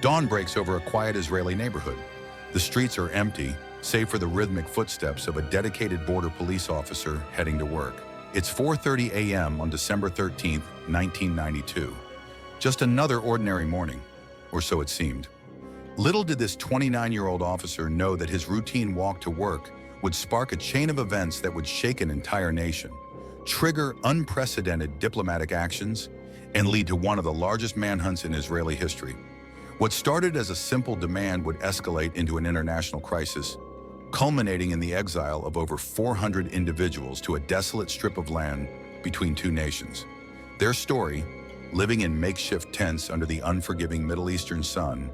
Dawn breaks over a quiet Israeli neighborhood. The streets are empty, save for the rhythmic footsteps of a dedicated border police officer heading to work. It's 4:30 a.m. on December 13, 1992. Just another ordinary morning, or so it seemed. Little did this 29-year-old officer know that his routine walk to work would spark a chain of events that would shake an entire nation, trigger unprecedented diplomatic actions, and lead to one of the largest manhunts in Israeli history. What started as a simple demand would escalate into an international crisis, culminating in the exile of over 400 individuals to a desolate strip of land between two nations. Their story, living in makeshift tents under the unforgiving Middle Eastern sun,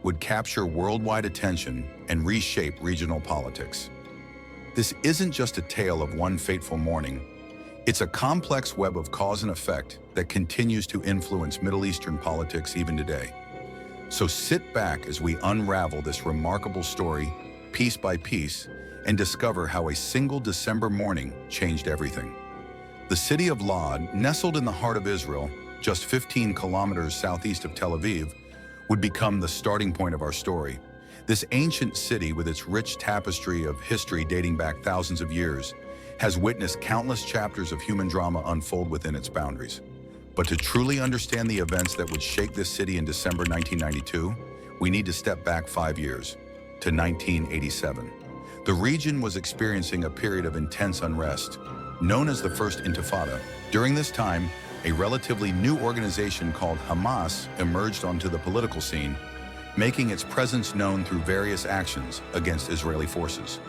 would capture worldwide attention and reshape regional politics. This isn't just a tale of one fateful morning. It's a complex web of cause and effect that continues to influence Middle Eastern politics even today. So sit back as we unravel this remarkable story, piece by piece, and discover how a single December morning changed everything. The city of Lod, nestled in the heart of Israel, just 15 kilometers southeast of Tel Aviv, would become the starting point of our story. This ancient city, with its rich tapestry of history dating back thousands of years, has witnessed countless chapters of human drama unfold within its boundaries. But to truly understand the events that would shake this city in December 1992, we need to step back 5 years, to 1987. The region was experiencing a period of intense unrest, known as the First Intifada. During this time, a relatively new organization called Hamas emerged onto the political scene, making its presence known through various actions against Israeli forces.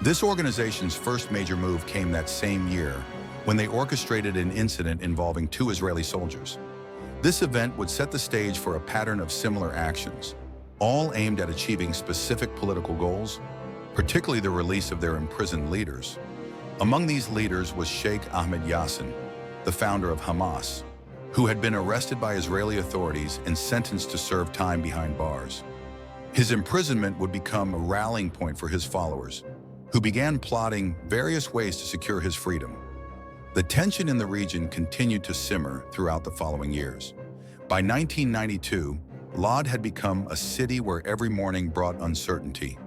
This organization's first major move came that same year, when they orchestrated an incident involving 2 Israeli soldiers. This event would set the stage for a pattern of similar actions, all aimed at achieving specific political goals, particularly the release of their imprisoned leaders. Among these leaders was Sheikh Ahmed Yassin, the founder of Hamas, who had been arrested by Israeli authorities and sentenced to serve time behind bars. His imprisonment would become a rallying point for his followers, who began plotting various ways to secure his freedom. The tension in the region continued to simmer throughout the following years. By 1992, Lod had become a city where every morning brought uncertainty.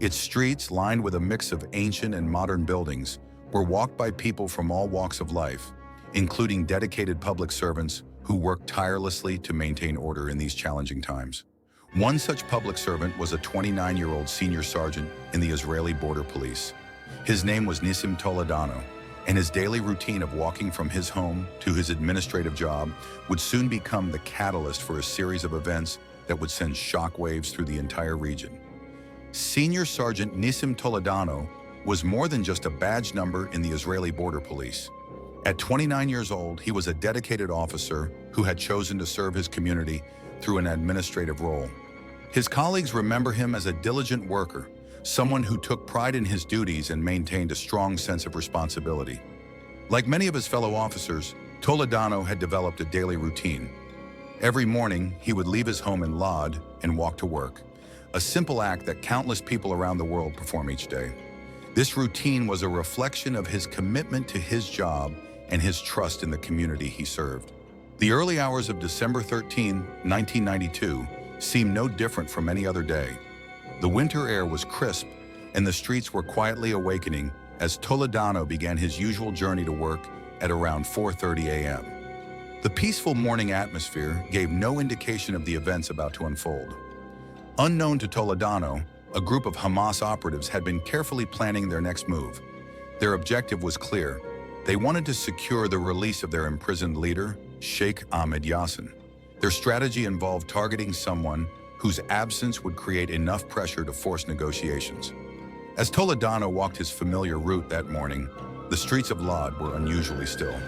Its streets, lined with a mix of ancient and modern buildings, were walked by people from all walks of life, including dedicated public servants who worked tirelessly to maintain order in these challenging times. One such public servant was a 29-year-old senior sergeant in the Israeli border police. His name was Nissim Toledano, and his daily routine of walking from his home to his administrative job would soon become the catalyst for a series of events that would send shockwaves through the entire region. Senior Sergeant Nissim Toledano was more than just a badge number in the Israeli border police. At 29 years old, he was a dedicated officer who had chosen to serve his community through an administrative role. His colleagues remember him as a diligent worker, someone who took pride in his duties and maintained a strong sense of responsibility. Like many of his fellow officers, Toledano had developed a daily routine. Every morning, he would leave his home in Lod and walk to work, a simple act that countless people around the world perform each day. This routine was a reflection of his commitment to his job and his trust in the community he served. The early hours of December 13, 1992, seemed no different from any other day. The winter air was crisp, and the streets were quietly awakening as Toledano began his usual journey to work at around 4:30 a.m. The peaceful morning atmosphere gave no indication of the events about to unfold. Unknown to Toledano, a group of Hamas operatives had been carefully planning their next move. Their objective was clear. They wanted to secure the release of their imprisoned leader, Sheikh Ahmed Yassin. Their strategy involved targeting someone whose absence would create enough pressure to force negotiations. As Toledano walked his familiar route that morning, the streets of Lod were unusually still.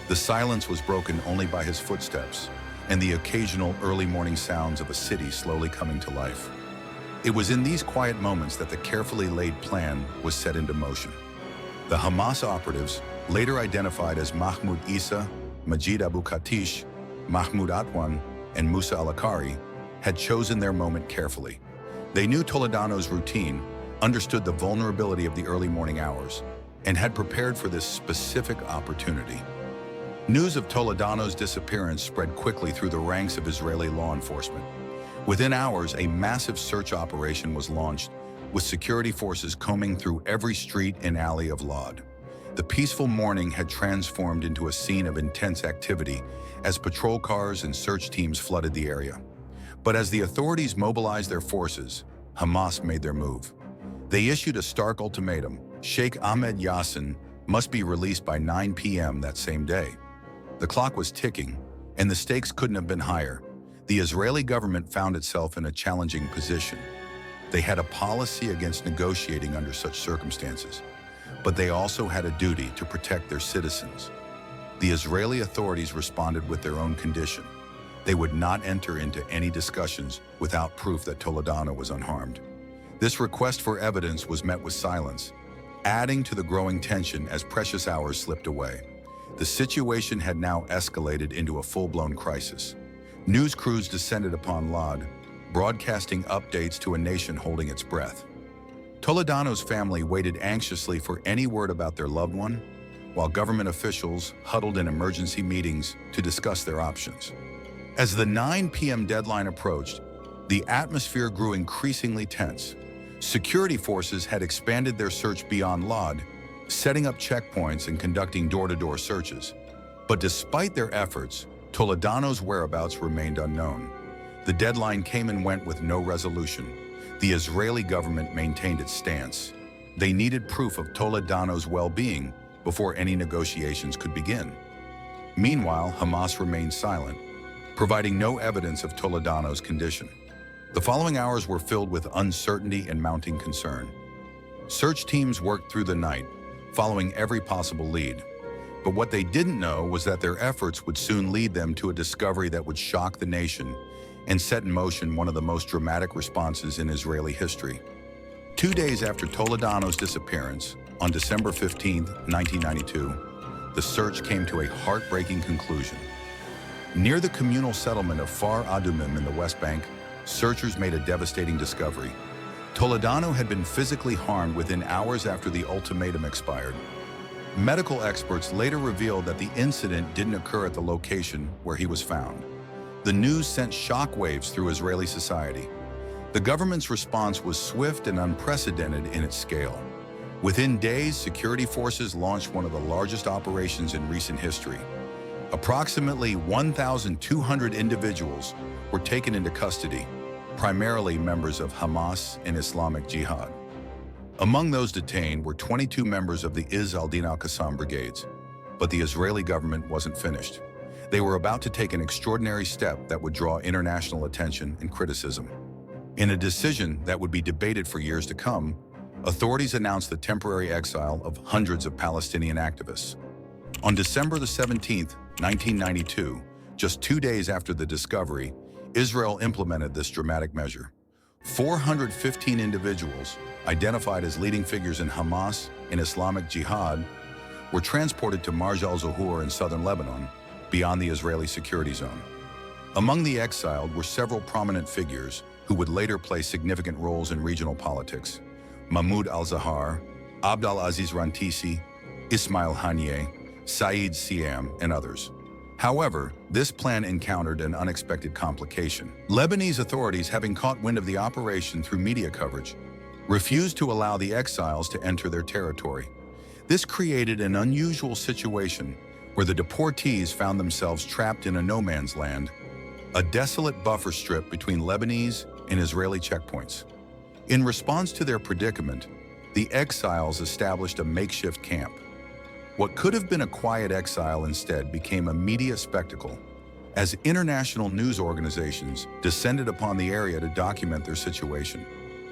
The silence was broken only by his footsteps and the occasional early morning sounds of a city slowly coming to life. It was in these quiet moments that the carefully laid plan was set into motion. The Hamas operatives, later identified as Mahmoud Isa, Majid Abu Katish, Mahmoud Atwan, and Musa al-Akari, had chosen their moment carefully. They knew Toledano's routine, understood the vulnerability of the early morning hours, and had prepared for this specific opportunity. News of Toledano's disappearance spread quickly through the ranks of Israeli law enforcement. Within hours, a massive search operation was launched, with security forces combing through every street and alley of Lod. The peaceful morning had transformed into a scene of intense activity as patrol cars and search teams flooded the area. But as the authorities mobilized their forces, Hamas made their move. They issued a stark ultimatum: Sheikh Ahmed Yassin must be released by 9 p.m. that same day. The clock was ticking, and the stakes couldn't have been higher. The Israeli government found itself in a challenging position. They had a policy against negotiating under such circumstances, but they also had a duty to protect their citizens. The Israeli authorities responded with their own condition. They would not enter into any discussions without proof that Toledano was unharmed. This request for evidence was met with silence, adding to the growing tension as precious hours slipped away. The situation had now escalated into a full-blown crisis. News crews descended upon Lod, broadcasting updates to a nation holding its breath. Toledano's family waited anxiously for any word about their loved one, while government officials huddled in emergency meetings to discuss their options. As the 9 p.m. deadline approached, the atmosphere grew increasingly tense. Security forces had expanded their search beyond Lod, setting up checkpoints and conducting door-to-door searches. But despite their efforts, Toledano's whereabouts remained unknown. The deadline came and went with no resolution. The Israeli government maintained its stance. They needed proof of Toledano's well-being before any negotiations could begin. Meanwhile, Hamas remained silent, providing no evidence of Toledano's condition. The following hours were filled with uncertainty and mounting concern. Search teams worked through the night, following every possible lead. But what they didn't know was that their efforts would soon lead them to a discovery that would shock the nation and set in motion one of the most dramatic responses in Israeli history. 2 days after Toledano's disappearance, on December 15, 1992, the search came to a heartbreaking conclusion. Near the communal settlement of Far Adumim in the West Bank, searchers made a devastating discovery. Toledano had been physically harmed within hours after the ultimatum expired. Medical experts later revealed that the incident didn't occur at the location where he was found. The news sent shockwaves through Israeli society. The government's response was swift and unprecedented in its scale. Within days, security forces launched one of the largest operations in recent history. Approximately 1,200 individuals were taken into custody, primarily members of Hamas and Islamic Jihad. Among those detained were 22 members of the Izz al-Din al-Qassam brigades, but the Israeli government wasn't finished. They were about to take an extraordinary step that would draw international attention and criticism. In a decision that would be debated for years to come, authorities announced the temporary exile of hundreds of Palestinian activists. On December 17, 1992, just 2 days after the discovery, Israel implemented this dramatic measure. 415 individuals, identified as leading figures in Hamas and Islamic Jihad, were transported to Marj al-Zuhur in southern Lebanon, beyond the Israeli security zone. Among the exiled were several prominent figures who would later play significant roles in regional politics: Mahmoud al-Zahar, Abd al-Aziz Rantisi, Ismail Haniyeh, Saeed Siam, and others. However, this plan encountered an unexpected complication. Lebanese authorities, having caught wind of the operation through media coverage, refused to allow the exiles to enter their territory. This created an unusual situation where the deportees found themselves trapped in a no-man's land, a desolate buffer strip between Lebanese and Israeli checkpoints. In response to their predicament, the exiles established a makeshift camp. What could have been a quiet exile instead became a media spectacle, as international news organizations descended upon the area to document their situation.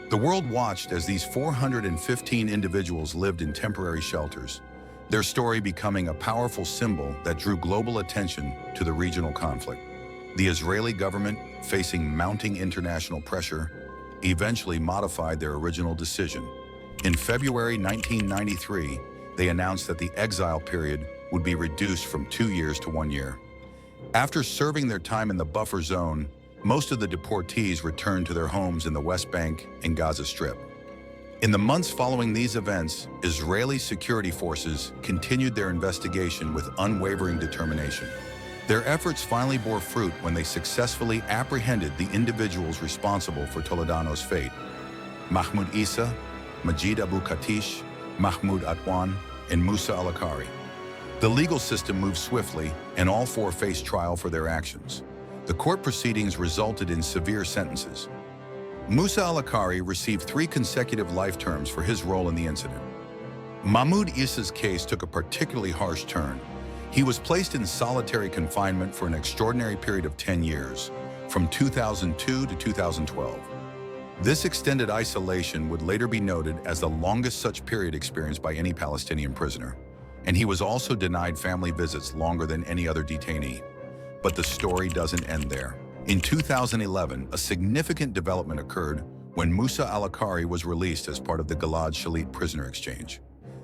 The world watched as these 415 individuals lived in temporary shelters, their story becoming a powerful symbol that drew global attention to the regional conflict. The Israeli government, facing mounting international pressure, eventually modified their original decision. In February 1993, they announced that the exile period would be reduced from 2 years to 1 year. After serving their time in the buffer zone, most of the deportees returned to their homes in the West Bank and Gaza Strip. In the months following these events, Israeli security forces continued their investigation with unwavering determination. Their efforts finally bore fruit when they successfully apprehended the individuals responsible for Toledano's fate: Mahmoud Isa, Majid Abu Katish, Mahmoud Atwan, and Musa Al-Akari. The legal system moved swiftly, and all four faced trial for their actions. The court proceedings resulted in severe sentences. Musa Al-Akari received 3 consecutive life terms for his role in the incident. Mahmoud Isa's case took a particularly harsh turn. He was placed in solitary confinement for an extraordinary period of 10 years, from 2002 to 2012. This extended isolation would later be noted as the longest such period experienced by any Palestinian prisoner, and he was also denied family visits longer than any other detainee. But the story doesn't end there. In 2011, a significant development occurred when Musa Al-Akari was released as part of the Gilad Shalit prisoner exchange.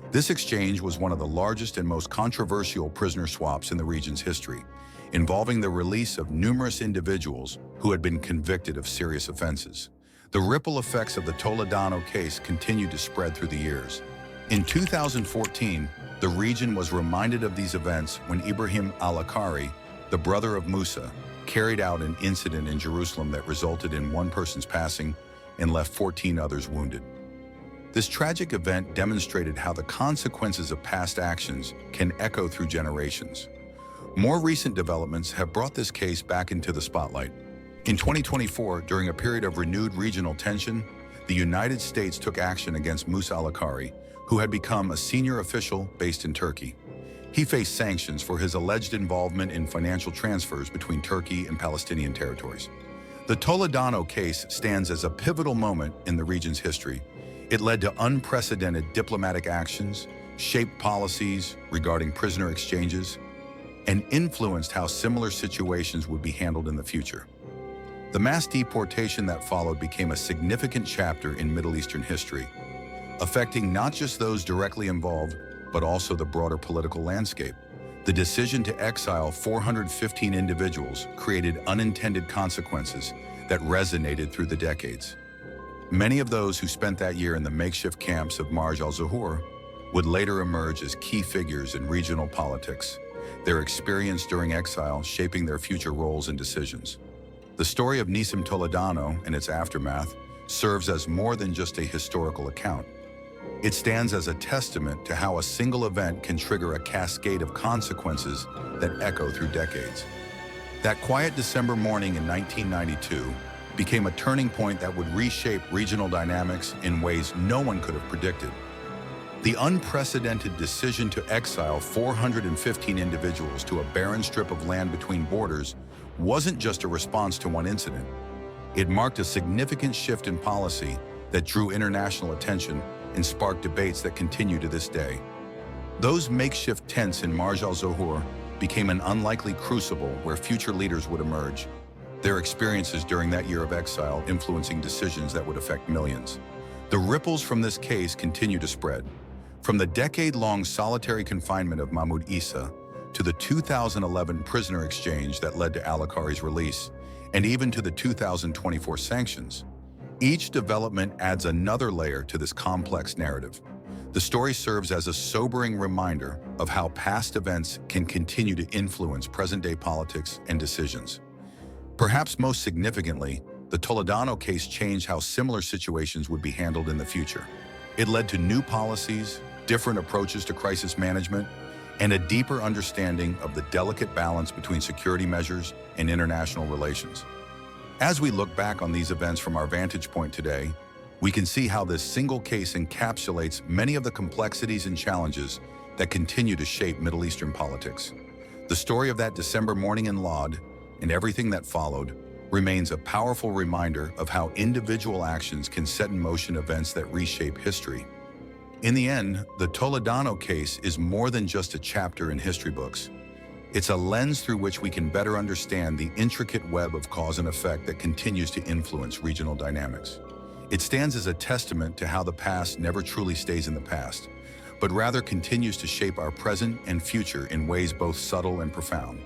This exchange was one of the largest and most controversial prisoner swaps in the region's history, involving the release of numerous individuals who had been convicted of serious offenses. The ripple effects of the Toledano case continued to spread through the years. In 2014, the region was reminded of these events when Ibrahim Al-Akari, the brother of Musa, carried out an incident in Jerusalem that resulted in one person's passing and left 14 others wounded. This tragic event demonstrated how the consequences of past actions can echo through generations. More recent developments have brought this case back into the spotlight. In 2024, during a period of renewed regional tension, the United States took action against Musa Al-Akari, who had become a senior official based in Turkey. He faced sanctions for his alleged involvement in financial transfers between Turkey and Palestinian territories. The Toledano case stands as a pivotal moment in the region's history. It led to unprecedented diplomatic actions, shaped policies regarding prisoner exchanges, and influenced how similar situations would be handled in the future. The mass deportation that followed became a significant chapter in Middle Eastern history, affecting not just those directly involved, but also the broader political landscape. The decision to exile 415 individuals created unintended consequences that resonated through the decades. Many of those who spent that year in the makeshift camps of Marj al-Zuhur would later emerge as key figures in regional politics, their experience during exile shaping their future roles and decisions. The story of Nissim Toledano and its aftermath serves as more than just a historical account. It stands as a testament to how a single event can trigger a cascade of consequences that echo through decades. That quiet December morning in 1992 became a turning point that would reshape regional dynamics in ways no one could have predicted. The unprecedented decision to exile 415 individuals to a barren strip of land between borders wasn't just a response to one incident. It marked a significant shift in policy that drew international attention and sparked debates that continue to this day. Those makeshift tents in Marj al-Zuhur became an unlikely crucible where future leaders would emerge, their experiences during that year of exile influencing decisions that would affect millions. The ripples from this case continue to spread. From the decade-long solitary confinement of Mahmoud Isa to the 2011 prisoner exchange that led to Al-Akari's release, and even to the 2024 sanctions, each development adds another layer to this complex narrative. The story serves as a sobering reminder of how past events can continue to influence present-day politics and decisions. Perhaps most significantly, the Toledano case changed how similar situations would be handled in the future. It led to new policies, different approaches to crisis management, and a deeper understanding of the delicate balance between security measures and international relations. As we look back on these events from our vantage point today, we can see how this single case encapsulates many of the complexities and challenges that continue to shape Middle Eastern politics. The story of that December morning in Lod and everything that followed remains a powerful reminder of how individual actions can set in motion events that reshape history. In the end, the Toledano case is more than just a chapter in history books. It's a lens through which we can better understand the intricate web of cause and effect that continues to influence regional dynamics. It stands as a testament to how the past never truly stays in the past, but rather continues to shape our present and future in ways both subtle and profound.